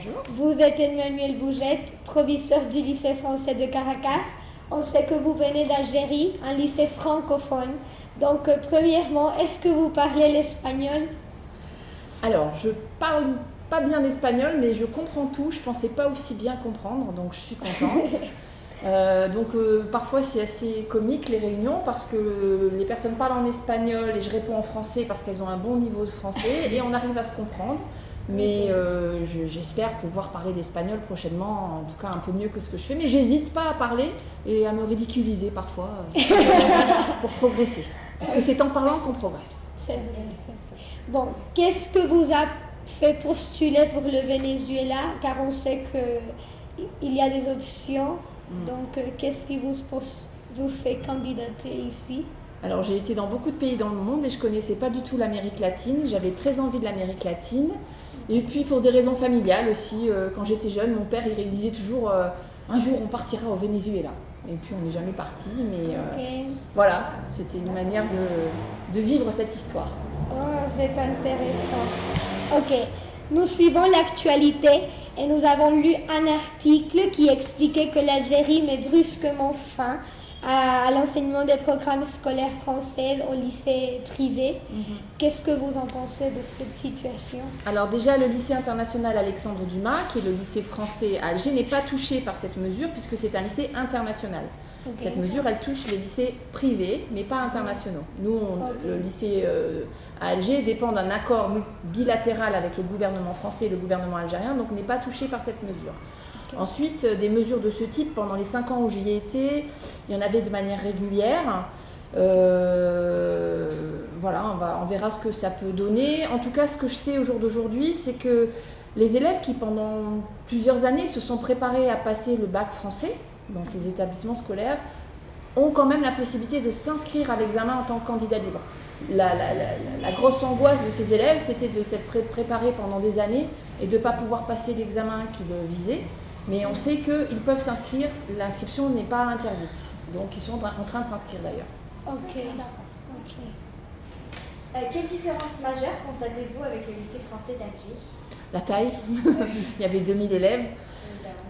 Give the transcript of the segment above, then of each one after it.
Bonjour. Vous êtes Emmanuel Bougette, proviseur du lycée français de Caracas. On sait que vous venez d'Algérie, un lycée francophone. Donc, premièrement, est-ce que vous parlez l'espagnol? Alors, je parle pas bien l'espagnol, mais je comprends tout. Je pensais pas aussi bien comprendre, donc je suis contente. Parfois c'est assez comique les réunions parce que les personnes parlent en espagnol et je réponds en français parce qu'elles ont un bon niveau de français et on arrive à se comprendre. Mais j'espère pouvoir parler l'espagnol prochainement, en tout cas un peu mieux que ce que je fais. Mais j'hésite pas à parler et à me ridiculiser parfois pour progresser. Parce que c'est en parlant qu'on progresse. C'est vrai, c'est vrai. Bon, qu'est-ce que vous a fait postuler pour le Venezuela? Car on sait qu'il y a des options. Donc, qu'est-ce qui vous fait candidater ici? Alors, j'ai été dans beaucoup de pays dans le monde et je connaissais pas du tout l'Amérique latine. J'avais très envie de l'Amérique latine. Et puis, pour des raisons familiales aussi, quand j'étais jeune, mon père il disait toujours un jour on partira au Venezuela. Et puis, on n'est jamais parti. Mais voilà, c'était une manière de vivre cette histoire. Oh, c'est intéressant. Ok, nous suivons l'actualité et nous avons lu un article qui expliquait que l'Algérie met brusquement fin à l'enseignement des programmes scolaires français au lycée privé. Qu'est-ce que vous en pensez de cette situation? Alors déjà, le lycée international Alexandre Dumas, qui est le lycée français à Alger, n'est pas touché par cette mesure puisque c'est un lycée international. Okay. Cette mesure, elle touche les lycées privés, mais pas internationaux. Nous, le lycée à Alger dépend d'un accord bilatéral avec le gouvernement français et le gouvernement algérien, donc n'est pas touché par cette mesure. Okay. Ensuite, des mesures de ce type, pendant les 5 ans où j'y ai été, il y en avait de manière régulière. Voilà, on verra ce que ça peut donner. En tout cas, ce que je sais au jour d'aujourd'hui, c'est que les élèves qui, pendant plusieurs années, se sont préparés à passer le bac français, dans ces établissements scolaires, ont quand même la possibilité de s'inscrire à l'examen en tant que candidat libre. La grosse angoisse de ces élèves, c'était de s'être préparés pendant des années et de ne pas pouvoir passer l'examen qu'ils visaient. Mais on sait qu'ils peuvent s'inscrire, l'inscription n'est pas interdite. Donc ils sont en train de s'inscrire d'ailleurs. Ok. Quelle différence majeure constatez-vous avec le lycée français d'Alger? La taille. Il y avait 2000 élèves.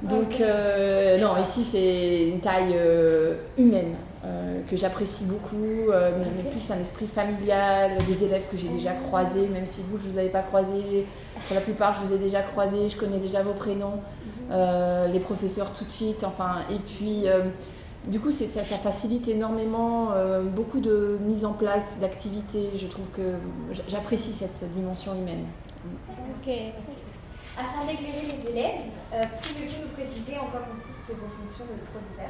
Donc, non, ici c'est une taille humaine que j'apprécie beaucoup, mais plus un esprit familial, des élèves que j'ai déjà croisés, même si vous, je ne vous avais pas croisés, pour la plupart, je vous ai déjà croisés, je connais déjà vos prénoms, les professeurs tout de suite, enfin, et puis, du coup, ça facilite énormément beaucoup de mise en place d'activités, je trouve que j'apprécie cette dimension humaine. Ok. Afin d'éclairer les élèves, pouvez-vous nous préciser en quoi consistent vos fonctions de proviseur?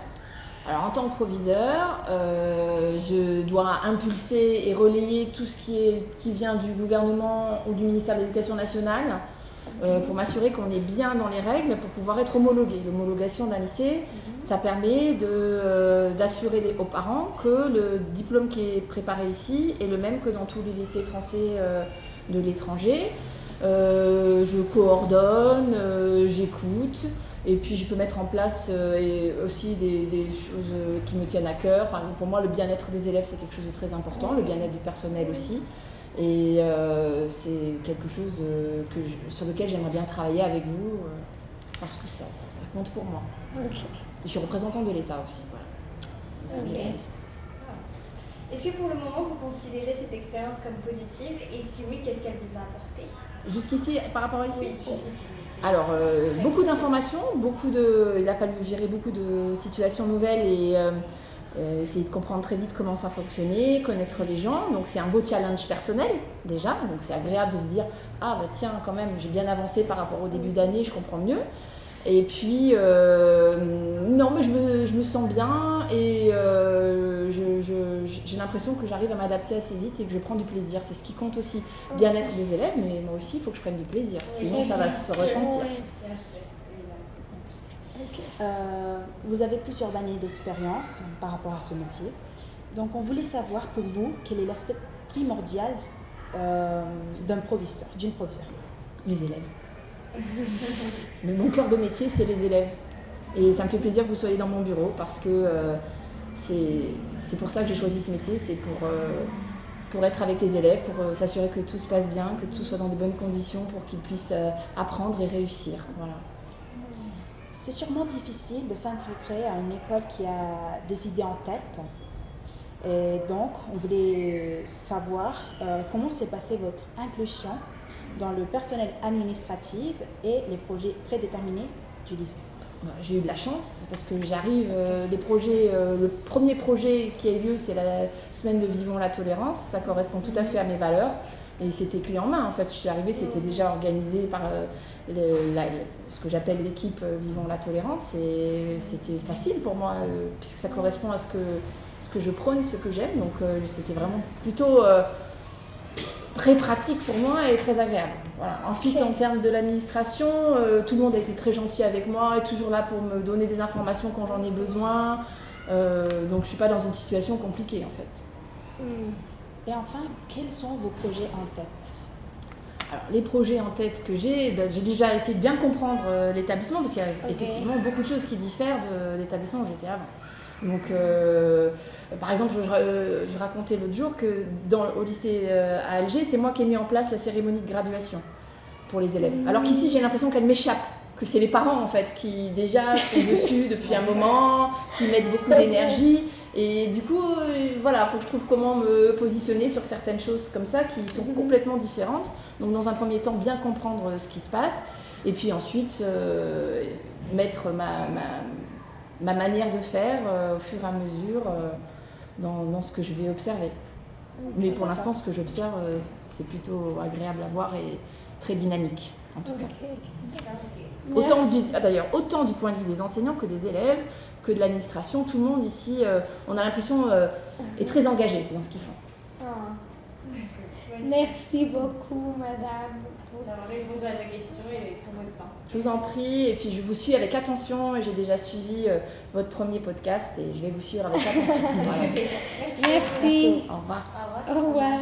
Alors en tant que proviseur, je dois impulser et relayer tout ce qui vient du gouvernement ou du ministère de l'Éducation nationale pour m'assurer qu'on est bien dans les règles pour pouvoir être homologué. L'homologation d'un lycée, ça permet d'assurer aux parents que le diplôme qui est préparé ici est le même que dans tous les lycées français de l'étranger. Je coordonne, j'écoute et puis je peux mettre en place aussi des choses qui me tiennent à cœur. Par exemple, pour moi, le bien-être des élèves, c'est quelque chose de très important, le bien-être du personnel aussi. Et c'est quelque chose sur lequel j'aimerais bien travailler avec vous parce que ça compte pour moi. Okay. Je suis représentant de l'État aussi. Voilà. Okay. Est-ce que pour le moment vous considérez cette expérience comme positive et si oui, qu'est-ce qu'elle vous a apporté? Jusqu'ici, par rapport à ici? Oui, jusqu'ici. Alors, beaucoup d'informations, il a fallu gérer beaucoup de situations nouvelles et essayer de comprendre très vite comment ça fonctionnait, connaître les gens. Donc c'est un beau challenge personnel déjà, donc c'est agréable de se dire « Ah bah tiens, quand même, j'ai bien avancé par rapport au début d'année, je comprends mieux ». Et puis, non, mais je me sens bien et j'ai l'impression que j'arrive à m'adapter assez vite et que je prends du plaisir. C'est ce qui compte aussi. Bien-être des élèves, mais moi aussi, il faut que je prenne du plaisir. Sinon, ça va se ressentir. Vous avez plusieurs années d'expérience par rapport à ce métier. Donc, on voulait savoir pour vous quel est l'aspect primordial d'une proviseur. Les élèves. Mais mon cœur de métier, c'est les élèves. Et ça me fait plaisir que vous soyez dans mon bureau parce que c'est pour ça que j'ai choisi ce métier. C'est pour pour être avec les élèves, pour s'assurer que tout se passe bien, que tout soit dans de bonnes conditions pour qu'ils puissent apprendre et réussir. Voilà. C'est sûrement difficile de s'intégrer à une école qui a des idées en tête. Et donc, on voulait savoir comment s'est passée votre inclusion dans le personnel administratif et les projets prédéterminés du lycée. J'ai eu de la chance parce que j'arrive, le premier projet qui a eu lieu, c'est la semaine de Vivons la tolérance. Ça correspond tout à fait à mes valeurs et c'était clé en main. En fait, je suis arrivée, c'était déjà organisé par ce que j'appelle l'équipe Vivons la tolérance et c'était facile pour moi puisque ça correspond à ce que je prône, ce que j'aime. Donc c'était vraiment plutôt très pratique pour moi et très agréable. Voilà. Ensuite, en termes de l'administration, tout le monde a été très gentil avec moi et toujours là pour me donner des informations quand j'en ai besoin. Donc je ne suis pas dans une situation compliquée en fait. Et enfin, quels sont vos projets en tête? Alors, les projets en tête que j'ai déjà essayé de bien comprendre l'établissement parce qu'il y a effectivement beaucoup de choses qui diffèrent de l'établissement où j'étais avant. Donc, par exemple, je racontais l'autre jour que au lycée à Alger, c'est moi qui ai mis en place la cérémonie de graduation pour les élèves. Alors qu'ici, j'ai l'impression qu'elle m'échappe, que c'est les parents en fait qui déjà sont dessus depuis un moment, qui mettent beaucoup d'énergie. Et du coup, voilà, il faut que je trouve comment me positionner sur certaines choses comme ça qui sont complètement différentes. Donc, dans un premier temps, bien comprendre ce qui se passe. Et puis ensuite, mettre ma manière de faire au fur et à mesure dans ce que je vais observer. Mais pour l'instant, ce que j'observe, c'est plutôt agréable à voir et très dynamique, en tout cas. Autant du point de vue des enseignants que des élèves, que de l'administration, tout le monde ici, on a l'impression, est très engagé dans ce qu'ils font. Merci beaucoup, madame, d'avoir répondu à nos questions et pour votre temps. Je vous en prie, et puis je vous suis avec attention, et j'ai déjà suivi votre premier podcast, et je vais vous suivre avec attention. Voilà. Merci. Au revoir. Au revoir.